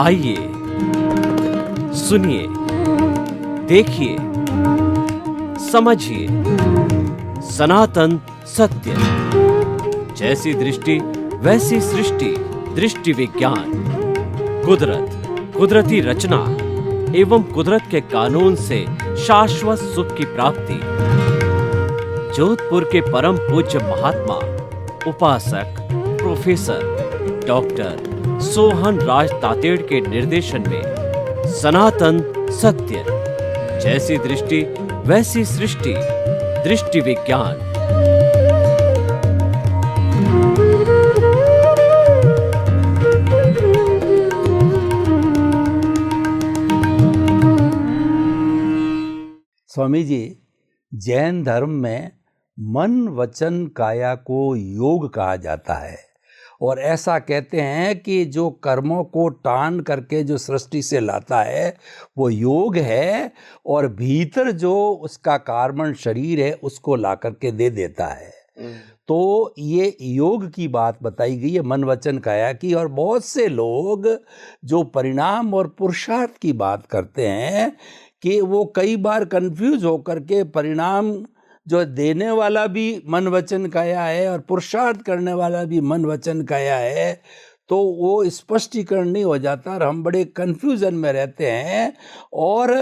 आइए, सुनिए, देखिए, समझिए सनातन सत्य। जैसी दृष्टि वैसी सृष्टि, दृष्टि विज्ञान। कुदरत, कुदरती रचना एवं कुदरत के कानून से शाश्वत सुख की प्राप्ति। जोधपुर के परम पूज्य महात्मा उपासक प्रोफेसर डॉक्टर सोहन राज तातेड़ के निर्देशन में सनातन सत्य। जैसी दृष्टि वैसी सृष्टि, दृष्टि विज्ञान। स्वामी जी, जैन धर्म में मन वचन काया को योग कहा जाता है और ऐसा कहते हैं कि जो कर्मों को टान करके जो सृष्टि से लाता है वो योग है, और भीतर जो उसका कार्बन शरीर है उसको ला करके दे देता है। तो ये योग की बात बताई गई है मन वचन काया की। और बहुत से लोग जो परिणाम और पुरुषार्थ की बात करते हैं कि वो कई बार कंफ्यूज होकर के परिणाम जो देने वाला भी मन वचन काया है और पुरुषार्थ करने वाला भी मन वचन काया है, तो वो स्पष्टीकरण नहीं हो जाता और हम बड़े कंफ्यूजन में रहते हैं। और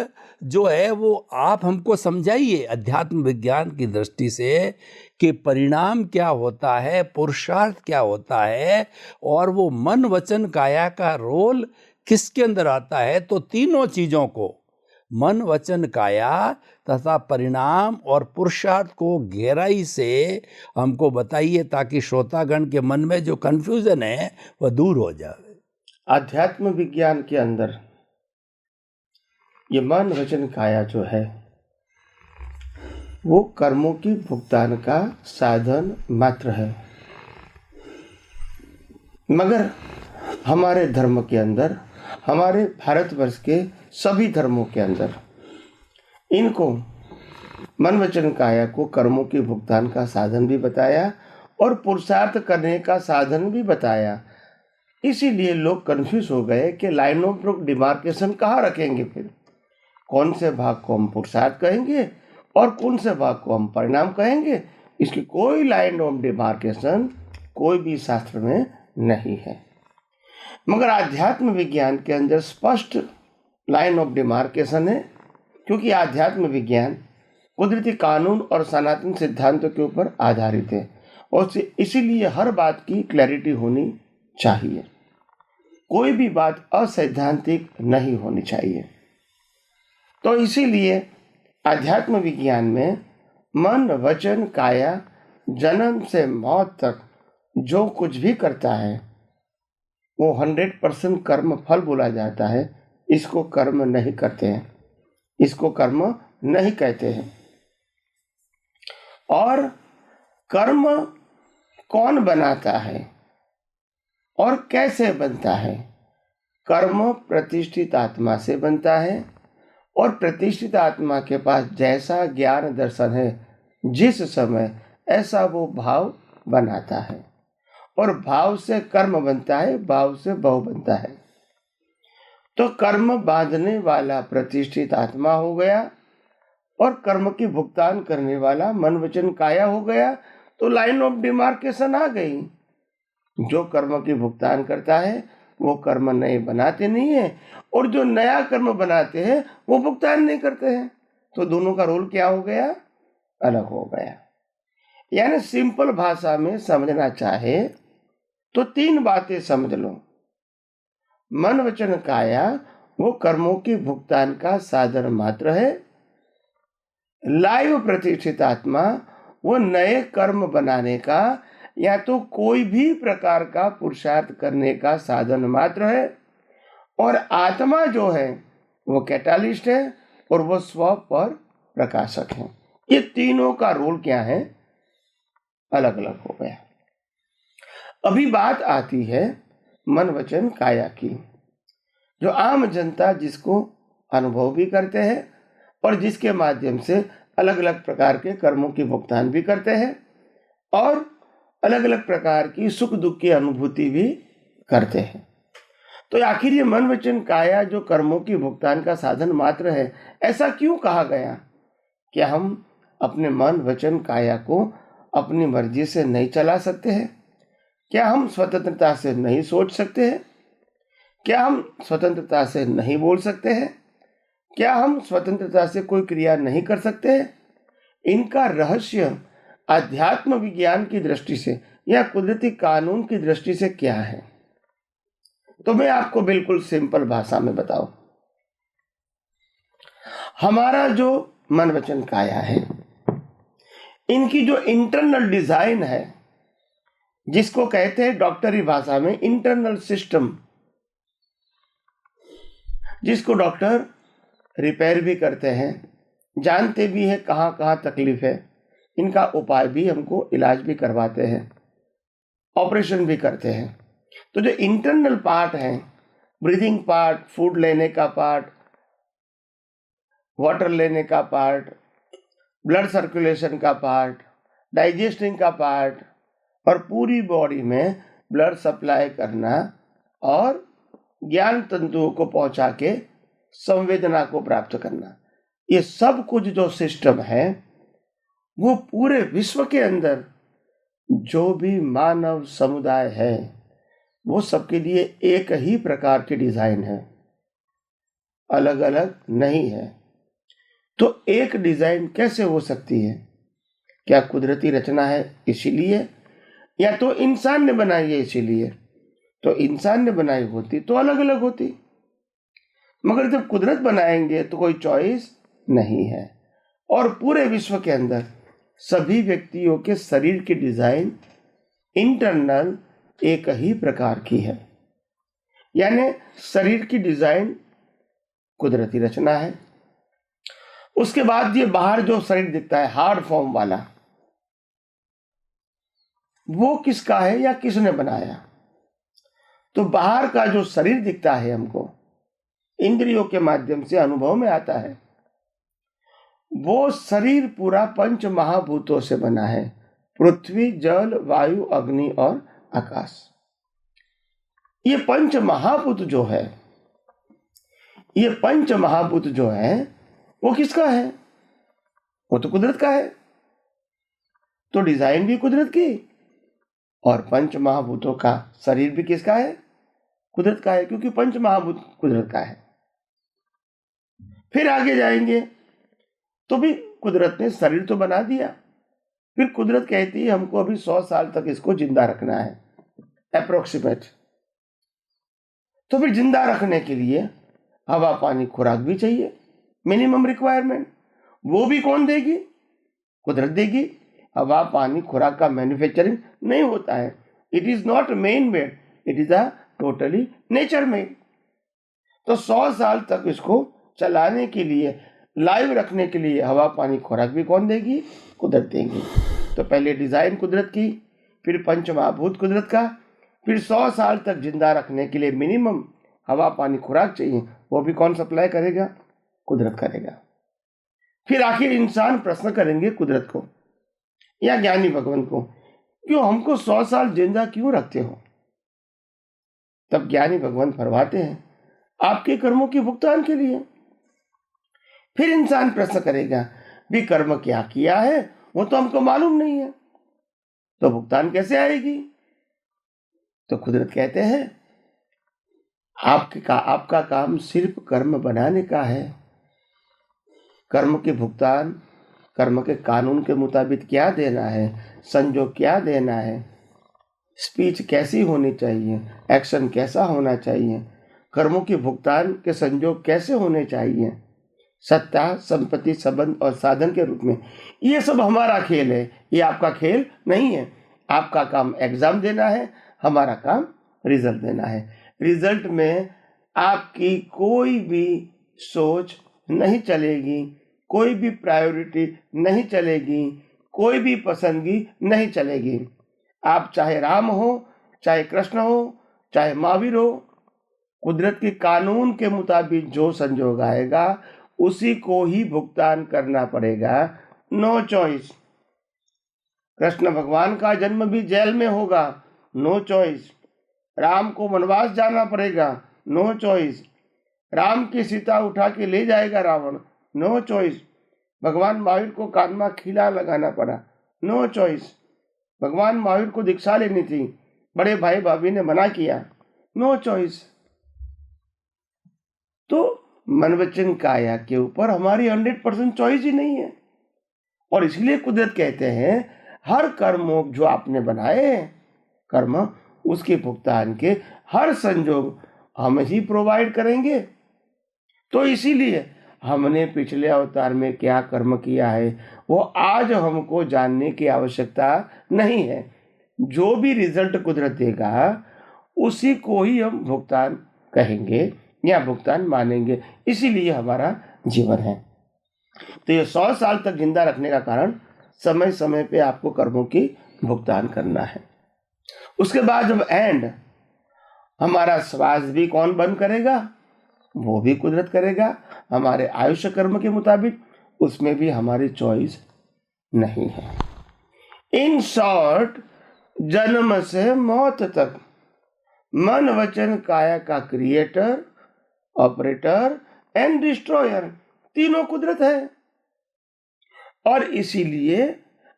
जो है वो आप हमको समझाइए अध्यात्म विज्ञान की दृष्टि से कि परिणाम क्या होता है, पुरुषार्थ क्या होता है, और वो मन वचन काया का रोल किसके अंदर आता है। तो तीनों चीज़ों को, मन वचन काया तथा परिणाम और पुरुषार्थ को गहराई से हमको बताइए ताकि श्रोतागण के मन में जो कंफ्यूजन है वह दूर हो जाए। आध्यात्म विज्ञान के अंदर ये मन वचन काया जो है वो कर्मों की भुगतान का साधन मात्र है। मगर हमारे धर्म के अंदर, हमारे भारतवर्ष के सभी धर्मों के अंदर इनको मन वचन काया को कर्मों के भुगतान का साधन भी बताया और पुरुषार्थ करने का साधन भी बताया। इसीलिए लोग कंफ्यूज हो गए कि लाइन ऑफ डिमार्केशन कहाँ रखेंगे, फिर कौन से भाग को हम पुरुषार्थ कहेंगे और कौन से भाग को हम परिणाम कहेंगे। इसकी कोई लाइन ऑफ डिमार्केशन कोई भी शास्त्र में नहीं है। मगर आध्यात्म विज्ञान के अंदर स्पष्ट लाइन ऑफ डिमार्केशन है, क्योंकि आध्यात्म विज्ञान कुदरती कानून और सनातन सिद्धांतों के ऊपर आधारित है और इसीलिए हर बात की क्लैरिटी होनी चाहिए। कोई भी बात असैद्धांतिक नहीं होनी चाहिए। तो इसीलिए आध्यात्म विज्ञान में मन वचन काया जन्म से मौत तक जो कुछ भी करता है वो 100% कर्म फल बोला जाता है। इसको कर्म नहीं करते हैं, इसको कर्म नहीं कहते हैं। और कर्म कौन बनाता है और कैसे बनता है? कर्म प्रतिष्ठित आत्मा से बनता है और प्रतिष्ठित आत्मा के पास जैसा ज्ञान दर्शन है जिस समय, ऐसा वो भाव बनाता है और भाव से कर्म बनता है, भाव से भव बनता है। तो कर्म बांधने वाला प्रतिष्ठित आत्मा हो गया और कर्म की भुगतान करने वाला मन वचन काया हो गया। तो लाइन ऑफ डिमार्केशन आ गई। जो कर्म की भुगतान करता है वो कर्म नए बनाते नहीं है, और जो नया कर्म बनाते हैं वो भुगतान नहीं करते हैं। तो दोनों का रोल क्या हो गया? अलग हो गया। यानी सिंपल भाषा में समझना चाहे तो तीन बातें समझ लो। मन वचन काया वो कर्मों के भुगतान का साधन मात्र है। लाइव प्रतिष्ठित आत्मा वो नए कर्म बनाने का या तो कोई भी प्रकार का पुरुषार्थ करने का साधन मात्र है। और आत्मा जो है वो कैटालिस्ट है और वो स्व पर प्रकाशक है। ये तीनों का रोल क्या है? अलग अलग हो गया। अभी बात आती है मन वचन काया की, जो आम जनता जिसको अनुभव भी करते हैं और जिसके माध्यम से अलग अलग प्रकार के कर्मों की भुगतान भी करते हैं और अलग अलग प्रकार की सुख दुख की अनुभूति भी करते हैं। तो आखिर ये मन वचन काया जो कर्मों की भुगतान का साधन मात्र है, ऐसा क्यों कहा गया? क्या हम अपने मन वचन काया को अपनी मर्जी से नहीं चला सकते हैं? क्या हम स्वतंत्रता से नहीं सोच सकते हैं? क्या हम स्वतंत्रता से नहीं बोल सकते हैं? क्या हम स्वतंत्रता से कोई क्रिया नहीं कर सकते हैं? इनका रहस्य अध्यात्म विज्ञान की दृष्टि से या कुदरती कानून की दृष्टि से क्या है? तो मैं आपको बिल्कुल सिंपल भाषा में बताऊं। हमारा जो मन वचन काया है, इनकी जो इंटरनल डिजाइन है, जिसको कहते हैं डॉक्टरी भाषा में इंटरनल सिस्टम, जिसको डॉक्टर रिपेयर भी करते हैं, जानते भी है कहाँ कहाँ तकलीफ है, इनका उपाय भी हमको इलाज भी करवाते हैं, ऑपरेशन भी करते हैं। तो जो इंटरनल पार्ट है, ब्रीदिंग पार्ट, फूड लेने का पार्ट, वाटर लेने का पार्ट, ब्लड सर्कुलेशन का पार्ट, डाइजेस्टिंग का पार्ट और पूरी बॉडी में ब्लड सप्लाई करना और ज्ञान तंतुओं को पहुंचा के संवेदना को प्राप्त करना, ये सब कुछ जो सिस्टम है वो पूरे विश्व के अंदर जो भी मानव समुदाय है वो सबके लिए एक ही प्रकार की डिजाइन है, अलग अलग नहीं है। तो एक डिजाइन कैसे हो सकती है? क्या कुदरती रचना है इसीलिए, या तो इंसान ने बनाई है इसीलिए? तो इंसान ने बनाई होती तो अलग अलग होती, मगर जब कुदरत बनाएंगे तो कोई चॉइस नहीं है। और पूरे विश्व के अंदर सभी व्यक्तियों के शरीर की डिजाइन इंटरनल एक ही प्रकार की है, यानी शरीर की डिजाइन कुदरती रचना है। उसके बाद ये बाहर जो शरीर दिखता है हार्ड फॉर्म वाला, वो किसका है या किसने बनाया? तो बाहर का जो शरीर दिखता है हमको इंद्रियों के माध्यम से अनुभव में आता है, वो शरीर पूरा पंच महाभूतों से बना है, पृथ्वी, जल, वायु, अग्नि और आकाश। ये पंच महाभूत जो है, ये पंच महाभूत जो है वो किसका है? वो तो कुदरत का है। तो डिजाइन भी कुदरत की और पंच महाभूतों का शरीर भी किसका है? कुदरत का है, क्योंकि पंच महाभूत कुदरत का है। फिर आगे जाएंगे तो भी कुदरत ने शरीर तो बना दिया, फिर कुदरत कहती है हमको अभी 100 साल तक इसको जिंदा रखना है, अप्रोक्सीमेट। तो फिर जिंदा रखने के लिए हवा, पानी, खुराक भी चाहिए, मिनिमम रिक्वायरमेंट। वो भी कौन देगी? कुदरत देगी। हवा, पानी, खुराक का मैन्युफैक्चरिंग नहीं होता है, it is not main made, it is a totally nature made. तो 100 साल तक इसको चलाने के लिए, लाइव रखने के लिए हवा, पानी, खुराक भी कौन देगी? कुदरत देगी। तो पहले डिजाइन कुदरत की, फिर पंच महाभूत कुदरत का, फिर 100 साल तक जिंदा रखने के लिए मिनिमम हवा, पानी, खुराक चाहिए, वो भी कौन सप्लाई करेगा? कुदरत करेगा। फिर आखिर इंसान प्रश्न करेंगे कुदरत को या ज्ञानी भगवान को, क्यों हमको 100 साल जिंदा क्यों रखते हो? तब ज्ञानी भगवान फरमाते हैं आपके कर्मों के भुगतान के लिए। फिर इंसान प्रश्न करेगा भी कर्म क्या किया है वो तो हमको मालूम नहीं है, तो भुगतान कैसे आएगी? तो कुदरत कहते हैं आपका काम सिर्फ कर्म बनाने का है। कर्म के भुगतान कर्म के कानून के मुताबिक क्या देना है, संजोग क्या देना है, स्पीच कैसी होनी चाहिए, एक्शन कैसा होना चाहिए, कर्मों के भुगतान के संजोग कैसे होने चाहिए, सत्ता, संपत्ति, संबंध और साधन के रूप में, ये सब हमारा खेल है, ये आपका खेल नहीं है। आपका काम एग्जाम देना है, हमारा काम रिजल्ट देना है। रिजल्ट में आपकी कोई भी सोच नहीं चलेगी, कोई भी प्रायोरिटी नहीं चलेगी, कोई भी पसंदगी नहीं चलेगी। आप चाहे राम हो, चाहे कृष्ण हो, चाहे महावीर हो, कुदरत के कानून के मुताबिक जो संजोग आएगा उसी को ही भुगतान करना पड़ेगा, नो चॉइस। कृष्ण भगवान का जन्म भी जेल में होगा, नो चॉइस। राम को वनवास जाना पड़ेगा, नो चॉइस। राम की सीता उठा के ले जाएगा रावण, नो चॉइस। भगवान महावीर को कान में खीला लगाना पड़ा, नो चॉइस। भगवान महावीर को दीक्षा लेनी थी, बड़े भाई भाभी ने मना किया, नो चॉइस। तो मन वचन काया के ऊपर हमारी 100% चॉइस ही नहीं है। और इसलिए कुदरत कहते हैं हर कर्म जो आपने बनाए हैं कर्म, उसके भुगतान के हर संजोग हम ही प्रोवाइड करेंगे। तो इसीलिए हमने पिछले अवतार में क्या कर्म किया है वो आज हमको जानने की आवश्यकता नहीं है। जो भी रिजल्ट कुदरत देगा उसी को ही हम भुगतान कहेंगे या भुगतान मानेंगे, इसीलिए हमारा जीवन है। तो ये 100 साल तक जिंदा रखने का कारण समय समय पे आपको कर्मों की भुगतान करना है। उसके बाद जब एंड, हमारा श्वास भी कौन बंद करेगा, वो भी कुदरत करेगा हमारे आयुष्य कर्म के मुताबिक, उसमें भी हमारी चॉइस नहीं है। इन शॉर्ट, जन्म से मौत तक मन वचन काया का क्रिएटर, ऑपरेटर एंड डिस्ट्रॉयर तीनों कुदरत है। और इसीलिए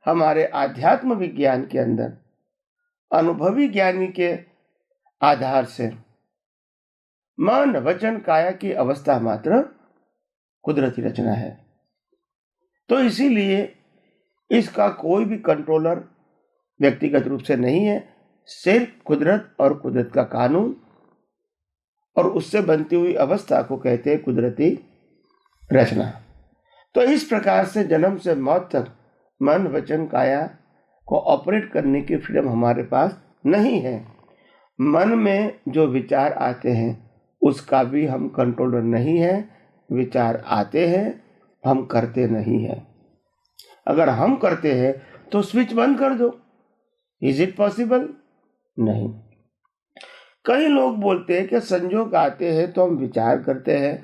हमारे आध्यात्म विज्ञान के अंदर अनुभवी ज्ञानी के आधार से मन वचन काया की अवस्था मात्र कुदरती रचना है। तो इसीलिए इसका कोई भी कंट्रोलर व्यक्तिगत रूप से नहीं है, सिर्फ कुदरत और कुदरत का कानून और उससे बनती हुई अवस्था को कहते हैं कुदरती रचना। तो इस प्रकार से जन्म से मौत तक मन वचन काया को ऑपरेट करने की फ्रीडम हमारे पास नहीं है। मन में जो विचार आते हैं उसका भी हम कंट्रोलर नहीं है। विचार आते हैं, हम करते नहीं हैं। अगर हम करते हैं तो स्विच बंद कर दो। Is it possible? नहीं। कई लोग बोलते हैं कि संजोग आते हैं तो हम विचार करते हैं।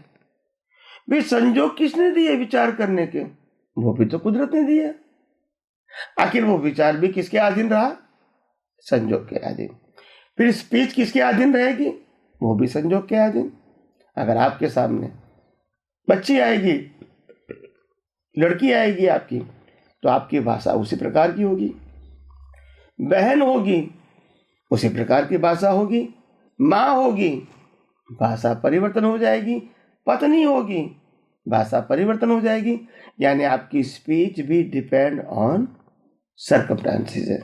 भाई संजोग किसने दिए विचार करने के? वो भी तो कुदरत ने दिया। आखिर वो विचार भी किसके अधीन रहा? संजोग के अधीन। फिर स्पीच किसके अधीन रहेगी? वो भी संजोग के अधीन। अगर आपके सामने बच्ची आएगी, लड़की आएगी आपकी, तो आपकी भाषा उसी प्रकार की होगी। बहन होगी, उसी प्रकार की भाषा होगी। माँ होगी, भाषा परिवर्तन हो जाएगी। पत्नी होगी, भाषा परिवर्तन हो जाएगी। यानी आपकी स्पीच भी डिपेंड ऑन सर्कमस्टेंसेस है।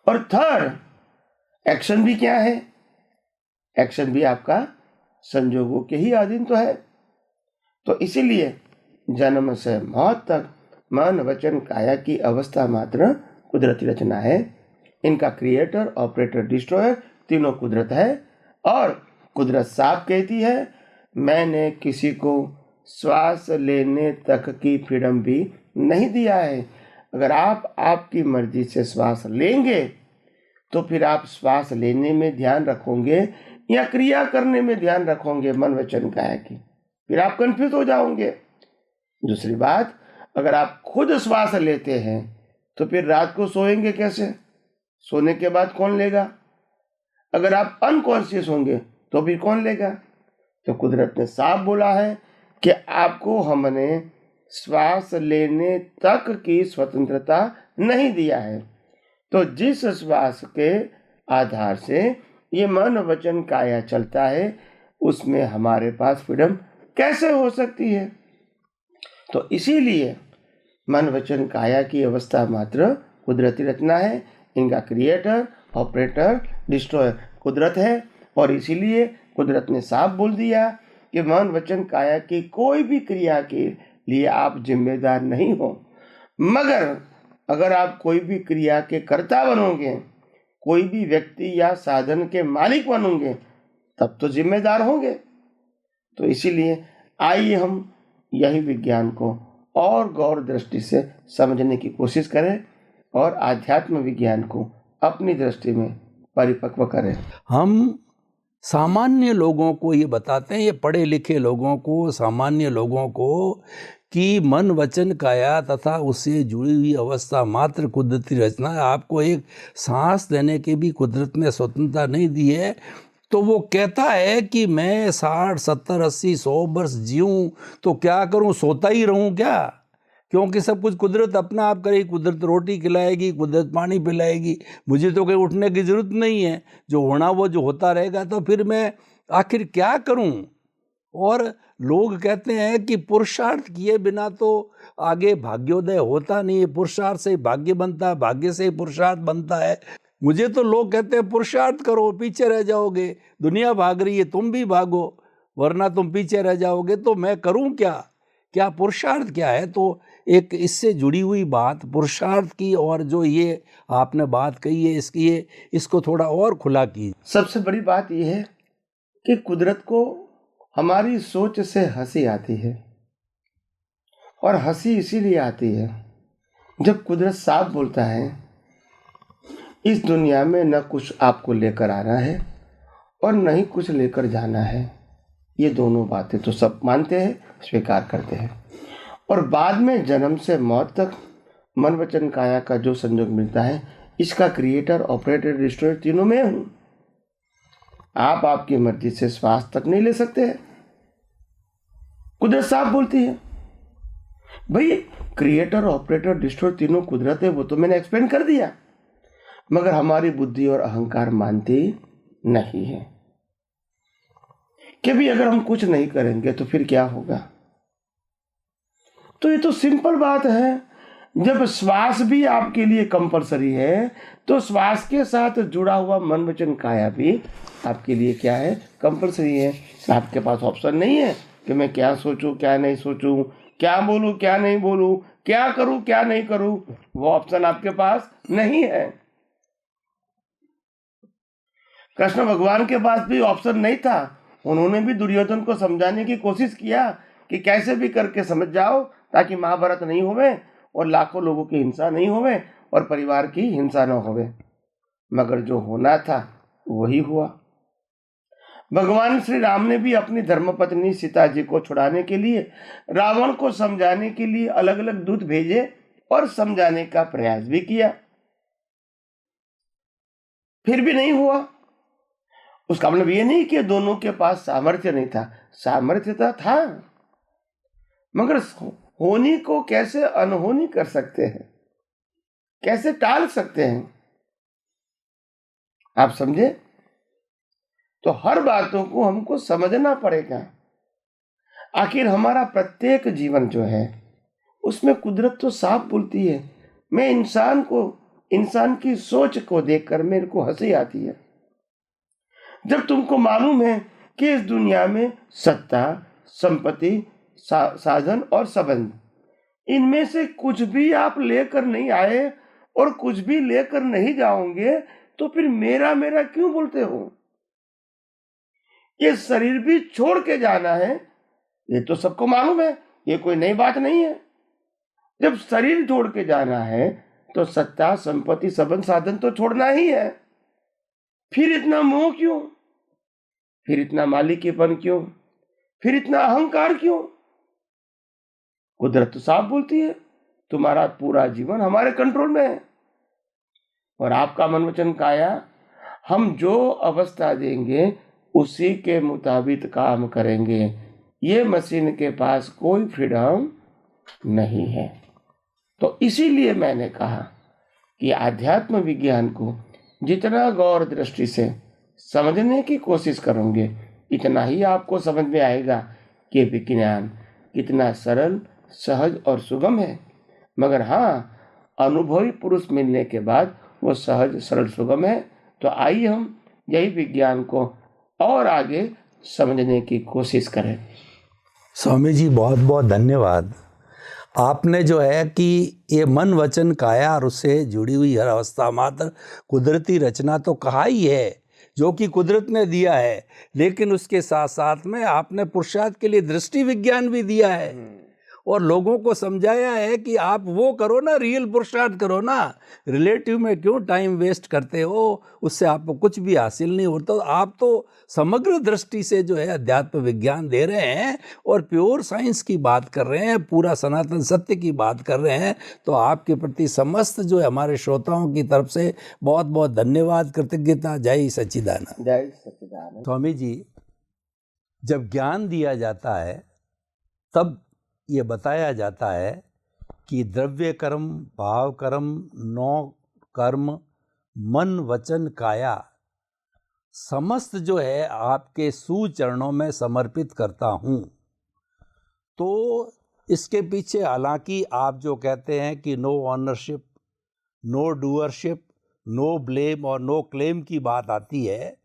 और थर्ड, एक्शन भी क्या है? एक्शन भी आपका संजोगों के ही अधीन तो है। तो इसीलिए जन्म से मौत तक मन वचन काया की अवस्था मात्र कुदरती रचना है। इनका क्रिएटर, ऑपरेटर, डिस्ट्रॉयर तीनों कुदरत है। और कुदरत साफ कहती है मैंने किसी को श्वास लेने तक की फ्रीडम भी नहीं दिया है। अगर आप आपकी मर्जी से श्वास लेंगे तो फिर आप श्वास लेने में ध्यान रखोगे या क्रिया करने में ध्यान रखोगे मन वचन काया की? फिर आप कंफ्यूज हो जाओगे। दूसरी बात, अगर आप खुद श्वास लेते हैं तो फिर रात को सोएंगे कैसे? सोने के बाद कौन लेगा? अगर आप अनकॉन्शियस होंगे तो फिर कौन लेगा? तो कुदरत ने साफ बोला है कि आपको हमने श्वास लेने तक की स्वतंत्रता नहीं दिया है। तो जिस श्वास के आधार से ये मन वचन काया चलता है उसमें हमारे पास फ्रीडम कैसे हो सकती है? तो इसीलिए मन वचन काया की अवस्था मात्र कुदरती रचना है। इनका क्रिएटर, ऑपरेटर, डिस्ट्रॉयर कुदरत है। और इसीलिए कुदरत ने साफ बोल दिया कि मन वचन काया की कोई भी क्रिया के लिए आप जिम्मेदार नहीं हो। मगर अगर आप कोई भी क्रिया के कर्ता बनोगे, कोई भी व्यक्ति या साधन के मालिक बनोगे, तब तो जिम्मेदार होंगे। तो इसीलिए आइए हम यही विज्ञान को और गौर दृष्टि से समझने की कोशिश करें और आध्यात्म विज्ञान को अपनी दृष्टि में परिपक्व करें। हम सामान्य लोगों को ये बताते हैं, ये पढ़े लिखे लोगों को, सामान्य लोगों को, कि मन वचन काया तथा उससे जुड़ी हुई अवस्था मात्र कुदरती रचना है। आपको एक सांस देने की भी कुदरत ने स्वतंत्रता नहीं दी है। तो वो कहता है कि मैं 60, 70, 80, 100 वर्ष जीऊँ तो क्या करूँ, सोता ही रहूँ क्या? क्योंकि सब कुछ कुदरत अपना आप करेगी, कुदरत रोटी खिलाएगी, कुदरत पानी पिलाएगी, मुझे तो कहीं उठने की ज़रूरत नहीं है, जो होना वो जो होता रहेगा, तो फिर मैं आखिर क्या करूं? और लोग कहते हैं कि पुरुषार्थ किए बिना तो आगे भाग्योदय होता नहीं है, पुरुषार्थ से ही भाग्य बनता है, भाग्य से ही पुरुषार्थ बनता है। मुझे तो लोग कहते हैं पुरुषार्थ करो, पीछे रह जाओगे, दुनिया भाग रही है, तुम भी भागो, वरना तुम पीछे रह जाओगे। तो मैं करूं क्या? क्या पुरुषार्थ क्या है? तो एक इससे जुड़ी हुई बात पुरुषार्थ की, और जो ये आपने बात कही है इसको थोड़ा और खुला कीजिए। सबसे बड़ी बात यह है कि कुदरत को हमारी सोच से हंसी आती है, और हंसी इसीलिए आती है जब कुदरत साफ बोलता है इस दुनिया में न कुछ आपको लेकर आना है और न ही कुछ लेकर जाना है। ये दोनों बातें तो सब मानते हैं, स्वीकार करते हैं, और बाद में जन्म से मौत तक मन वचन काया का जो संयोग मिलता है, इसका क्रिएटर, ऑपरेटर, डिस्ट्रॉयर तीनों में हूं। आप आपकी मर्जी से श्वास तक नहीं ले सकते हैं, कुदरत साफ बोलती है। भाई क्रिएटर, ऑपरेटर, डिस्ट्रॉयर तीनों कुदरत है, वो तो मैंने एक्सप्लेन कर दिया, मगर हमारी बुद्धि और अहंकार मानती नहीं है कि भी अगर हम कुछ नहीं करेंगे तो फिर क्या होगा। तो ये तो सिंपल बात है, जब श्वास भी आपके लिए कंपलसरी है तो श्वास के साथ जुड़ा हुआ मन वचन काया भी आपके लिए क्या है, कंपलसरी है। आपके पास ऑप्शन नहीं है कि मैं क्या सोचूं, क्या नहीं सोचूं, क्या बोलूं, क्या नहीं बोलूं, क्या करूं, क्या नहीं करूं, वो ऑप्शन आपके पास नहीं है। कृष्ण भगवान के पास भी ऑप्शन नहीं था, उन्होंने भी दुर्योधन को समझाने की कोशिश किया कि कैसे भी करके समझ जाओ ताकि महाभारत नहीं होवे और लाखों लोगों की हिंसा नहीं होवे और परिवार की हिंसा न होवे, मगर जो होना था वही हुआ। भगवान श्री राम ने भी अपनी धर्मपत्नी सीता जी को छुड़ाने के लिए, रावण को समझाने के लिए अलग अलग दूत भेजे और समझाने का प्रयास भी किया, फिर भी नहीं हुआ। उसका मतलब ये नहीं कि दोनों के पास सामर्थ्य नहीं था, सामर्थ्य था, मगर होनी को कैसे अनहोनी कर सकते हैं, कैसे टाल सकते हैं, आप समझे? तो हर बातों को हमको समझना पड़ेगा। आखिर हमारा प्रत्येक जीवन जो है उसमें कुदरत तो साफ बोलती है। मैं इंसान की सोच को देखकर मेरे को हंसी आती है। जब तुमको मालूम है कि इस दुनिया में सत्ता, संपत्ति, साधन और संबंध, इनमें से कुछ भी आप लेकर नहीं आए और कुछ भी लेकर नहीं जाओगे, तो फिर मेरा मेरा क्यों बोलते हो? ये शरीर भी छोड़ के जाना है, ये तो सबको मालूम है, ये कोई नई बात नहीं है। जब शरीर छोड़ के जाना है तो सत्ता, संपत्ति, संबंध, साधन तो छोड़ना ही है। फिर इतना मोह क्यों? फिर इतना मालिकीपन क्यों? फिर इतना अहंकार क्यों? कुदरत तो साफ बोलती है तुम्हारा पूरा जीवन हमारे कंट्रोल में है, और आपका मन वचन काया हम जो अवस्था देंगे उसी के मुताबिक काम करेंगे। ये मशीन के पास कोई फ्रीडम नहीं है। तो इसीलिए मैंने कहा कि आध्यात्म विज्ञान को जितना गौर दृष्टि से समझने की कोशिश करोगे, इतना ही आपको समझ में आएगा कि विज्ञान कितना सरल, सहज और सुगम है। मगर हाँ, अनुभवी पुरुष मिलने के बाद वो सहज, सरल, सुगम है। तो आइए हम यही विज्ञान को और आगे समझने की कोशिश करें। स्वामी जी बहुत बहुत धन्यवाद। आपने जो है कि ये मन वचन काया और उससे जुड़ी हुई हर अवस्था मात्र कुदरती रचना तो कहा ही है, जो कि कुदरत ने दिया है, लेकिन उसके साथ साथ में आपने पुरुषार्थ के लिए दृष्टि विज्ञान भी दिया है। और लोगों को समझाया है कि आप वो करो ना, रियल पुरुषार्थ करो ना, रिलेटिव में क्यों टाइम वेस्ट करते हो, उससे आपको कुछ भी हासिल नहीं होता। आप तो समग्र दृष्टि से जो है अध्यात्म विज्ञान दे रहे हैं और प्योर साइंस की बात कर रहे हैं, पूरा सनातन सत्य की बात कर रहे हैं। तो आपके प्रति समस्त जो है हमारे श्रोताओं की तरफ से बहुत बहुत धन्यवाद, कृतज्ञता। जय सच्चिदानंद। जय सच्चिदानंद। स्वामी जी, जब ज्ञान दिया जाता है तब ये बताया जाता है कि द्रव्य कर्म, भाव कर्म, 9 कर्म, मन वचन काया समस्त जो है आपके सुचरणों में समर्पित करता हूँ। तो इसके पीछे हालांकि आप जो कहते हैं कि no ownership, no doership, no blame और नो क्लेम की बात आती है,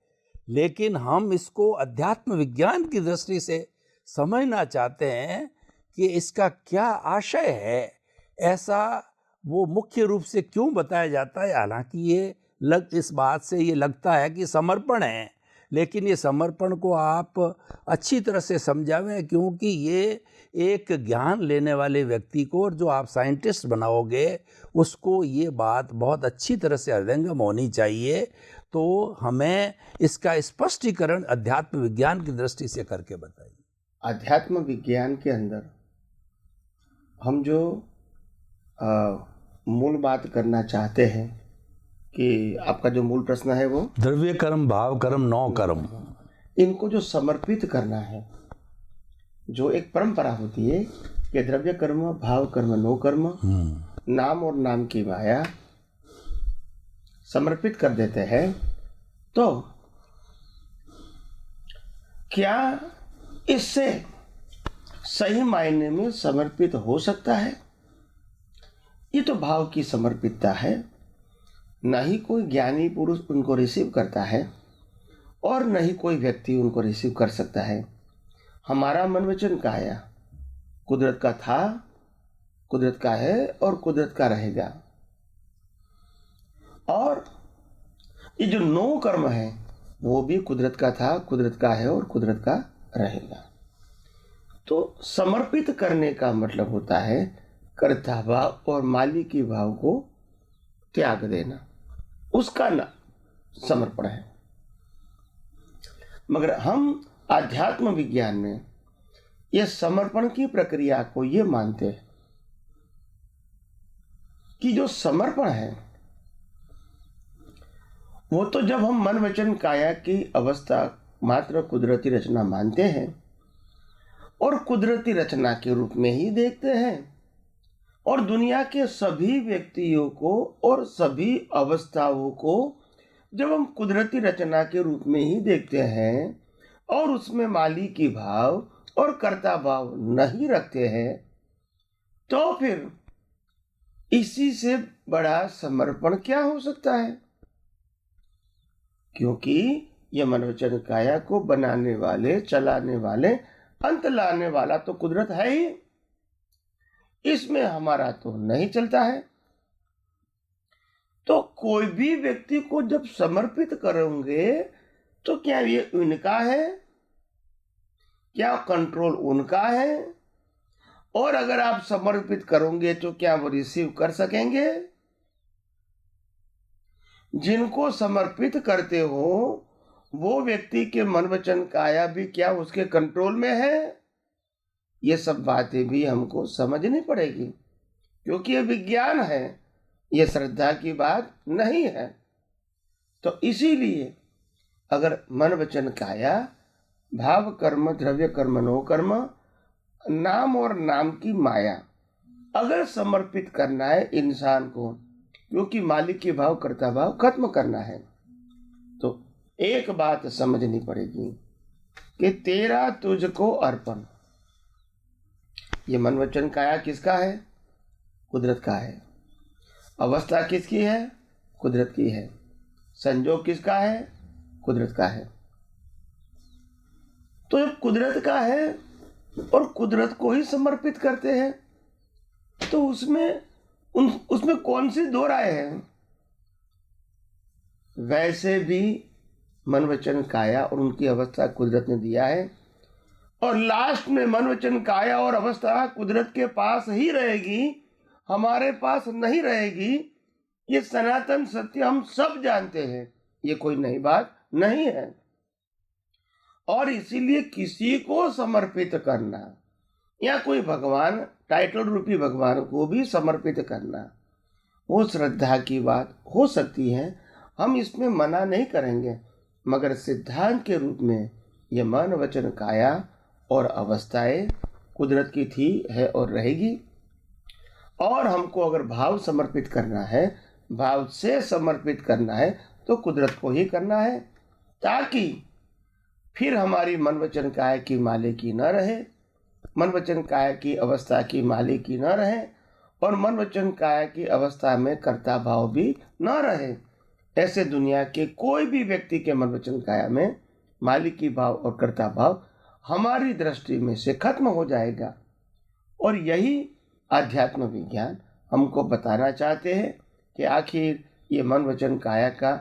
लेकिन हम इसको अध्यात्म विज्ञान की दृष्टि से समझना चाहते हैं कि इसका क्या आशय है, ऐसा वो मुख्य रूप से क्यों बताया जाता है। हालांकि ये इस बात से ये लगता है कि समर्पण है, लेकिन ये समर्पण को आप अच्छी तरह से समझावें, क्योंकि ये एक ज्ञान लेने वाले व्यक्ति को, और जो आप साइंटिस्ट बनाओगे उसको ये बात बहुत अच्छी तरह से हृदयंगम होनी चाहिए। तो हमें इसका स्पष्टीकरण अध्यात्म विज्ञान की दृष्टि से करके बताइए। अध्यात्म विज्ञान के अंदर हम जो मूल बात करना चाहते हैं कि आपका जो मूल प्रश्न है वो द्रव्य कर्म, भाव कर्म, 9 कर्म, इनको जो समर्पित करना है, जो एक परंपरा होती है कि द्रव्य कर्म, भाव कर्म, 9 कर्म, नाम और नाम की माया समर्पित कर देते हैं, तो क्या इससे सही मायने में समर्पित हो सकता है? ये तो भाव की समर्पितता है, न ही कोई ज्ञानी पुरुष उनको रिसीव करता है और न ही कोई व्यक्ति उनको रिसीव कर सकता है। हमारा मन वचन काया कुदरत का था, कुदरत का है और कुदरत का रहेगा। और ये जो 9 कर्म है वो भी कुदरत का था, कुदरत का है और कुदरत का रहेगा। तो समर्पित करने का मतलब होता है कर्ता भाव और मालिकी भाव को त्याग देना, उसका ना समर्पण है। मगर हम आध्यात्म विज्ञान में ये समर्पण की प्रक्रिया को ये मानते हैं कि जो समर्पण है वो तो जब हम मन वचन काया की अवस्था मात्र कुदरती रचना मानते हैं और कुदरती रचना के रूप में ही देखते हैं, और दुनिया के सभी व्यक्तियों को और सभी अवस्थाओं को जब हम कुदरती रचना के रूप में ही देखते हैं और उसमें मालिकी भाव और कर्ता भाव नहीं रखते हैं, तो फिर इसी से बड़ा समर्पण क्या हो सकता है? क्योंकि यह मन वचन काया को बनाने वाले, चलाने वाले, अंत लाने वाला तो कुदरत है ही, इसमें हमारा तो नहीं चलता है। तो कोई भी व्यक्ति को जब समर्पित करोगे तो क्या ये उनका है, क्या कंट्रोल उनका है? और अगर आप समर्पित करोगे तो क्या वो रिसीव कर सकेंगे? जिनको समर्पित करते हो वो व्यक्ति के मन वचन काया भी क्या उसके कंट्रोल में है? ये सब बातें भी हमको समझनी पड़ेगी, क्योंकि ये विज्ञान है, ये श्रद्धा की बात नहीं है। तो इसीलिए अगर मन वचन काया, भाव कर्म, द्रव्य कर्म, 9 कर्म, नाम और नाम की माया अगर समर्पित करना है इंसान को, क्योंकि मालिक के भाव, कर्ता भाव खत्म करना है, तो एक बात समझनी पड़ेगी कि तेरा तुझको अर्पण। ये मन वचन काया किसका है? कुदरत का है। अवस्था किसकी है? कुदरत की है। संजोग किसका है? कुदरत का है। तो जब कुदरत का है और कुदरत को ही समर्पित करते हैं, तो उसमें कौन सी दो राय है? वैसे भी मन वचन काया और उनकी अवस्था कुदरत ने दिया है, और लास्ट में मन वचन काया और अवस्था कुदरत के पास ही रहेगी, हमारे पास नहीं रहेगी। ये सनातन सत्य हम सब जानते हैं, ये कोई नई बात नहीं है। और इसीलिए किसी को समर्पित करना या कोई भगवान, टाइटल रूपी भगवान को भी समर्पित करना, वो श्रद्धा की बात हो सकती है, हम इसमें मना नहीं करेंगे। मगर सिद्धांत के रूप में ये मन वचन काया और अवस्थाएं कुदरत की थी, है और रहेगी। और हमको अगर भाव समर्पित करना है, भाव से समर्पित करना है, तो कुदरत को ही करना है, ताकि फिर हमारी मन वचन काया की मालिकी न रहे, मन वचन काया की अवस्था की मालिकी न रहे, और मन वचन काया की अवस्था में कर्ता भाव भी न रहे। ऐसे दुनिया के कोई भी व्यक्ति के मन वचन काया में मालिकी भाव और कर्ता भाव हमारी दृष्टि में से खत्म हो जाएगा। और यही आध्यात्म विज्ञान हमको बताना चाहते हैं कि आखिर ये मन वचन काया का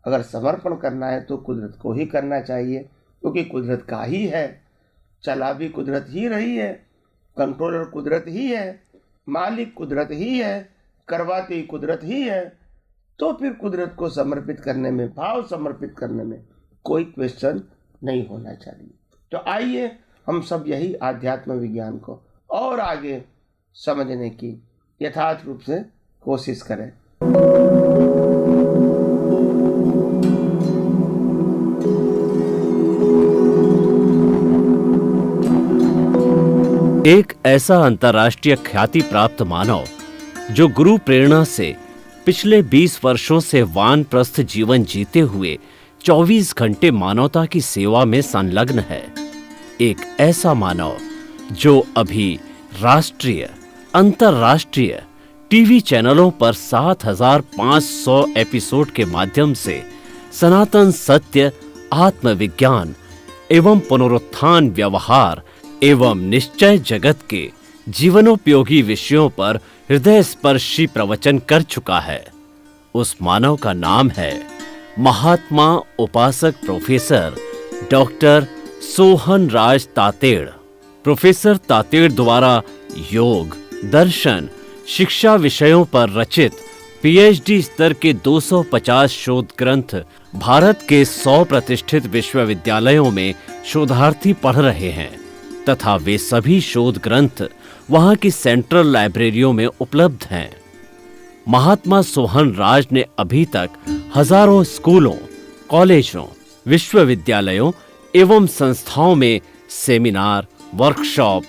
अगर समर्पण करना है तो कुदरत को ही करना चाहिए, क्योंकि कुदरत का ही है, चला भी कुदरत ही रही है, कंट्रोलर कुदरत ही है, मालिक कुदरत ही है, करवाती कुदरत ही है। तो फिर कुदरत को समर्पित करने में, भाव समर्पित करने में कोई क्वेश्चन नहीं होना चाहिए। तो आइए हम सब यही आध्यात्म विज्ञान को और आगे समझने की यथार्थ रूप से कोशिश करें। एक ऐसा अंतर्राष्ट्रीय ख्याति प्राप्त मानव जो गुरु प्रेरणा से पिछले 20 वर्षों से वानप्रस्थ जीवन जीते हुए 24 घंटे मानवता की सेवा में संलग्न है। एक ऐसा मानव जो अभी राष्ट्रीय, अंतर्राष्ट्रीय टीवी चैनलों पर 7,500 एपिसोड के माध्यम से सनातन सत्य, आत्मविज्ञान एवं पुनरुत्थान, व्यवहार एवं निश्चय जगत के जीवनोपयोगी विषयों पर हृदय स्पर्शी प्रवचन कर चुका है। उस मानव का नाम है महात्मा उपासक प्रोफेसर डॉक्टर सोहन राज तातेड़। प्रोफेसर तातेड़ द्वारा योग, दर्शन, शिक्षा विषयों पर रचित पीएचडी स्तर के 250 शोध ग्रंथ भारत के 100 प्रतिष्ठित विश्वविद्यालयों में शोधार्थी पढ़ रहे हैं तथा वे सभी शोध ग्रंथ वहां की सेंट्रल लाइब्रेरियों में उपलब्ध हैं। महात्मा सोहन राज ने अभी तक हजारों स्कूलों, कॉलेजों, विश्वविद्यालयों एवं संस्थाओं में सेमिनार, वर्कशॉप,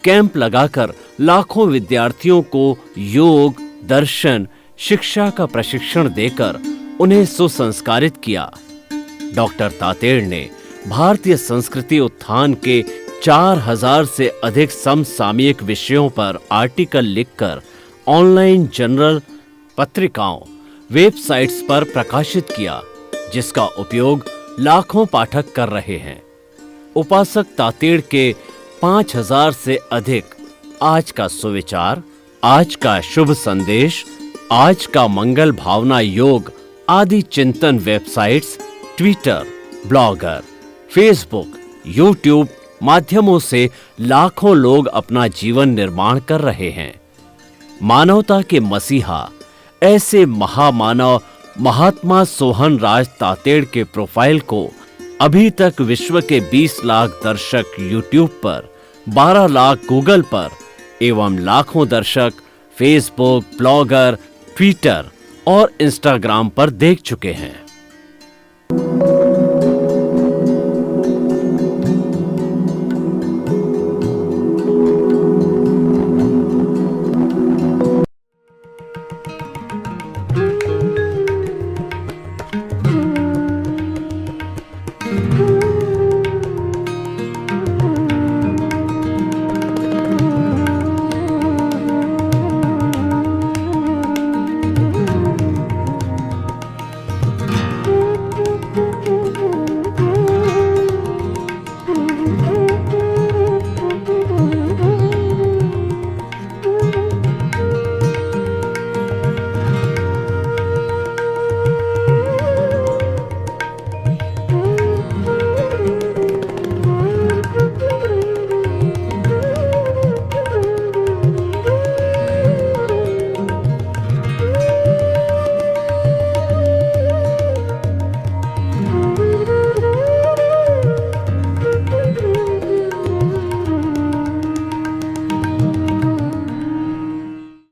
कैंप लगाकर लाखों विद्यार्थियों को योग, दर्शन, शिक्षा का प्रशिक्षण देकर उन्हें सुसंस्कारित किया। डॉक्टर तातेड़ ने भारतीय संस्कृति उत्थान के 4000 से अधिक समसामयिक विषयों पर आर्टिकल लिखकर ऑनलाइन जर्नल, पत्रिकाओं, वेबसाइट्स पर प्रकाशित किया, जिसका उपयोग लाखों पाठक कर रहे हैं। उपासक तातेड़ के 5000 से अधिक आज का सुविचार, आज का शुभ संदेश, आज का मंगल भावना योग आदि चिंतन websites, Twitter, blogger, Facebook, YouTube माध्यमों से लाखों लोग अपना जीवन निर्माण कर रहे हैं। मानवता के मसीहा ऐसे महामानव महात्मा सोहन राज तातेड़ के प्रोफाइल को अभी तक विश्व के 20 लाख दर्शक यूट्यूब पर, 12 लाख गूगल पर एवं लाखों दर्शक फेसबुक, ब्लॉगर, ट्विटर और इंस्टाग्राम पर देख चुके हैं।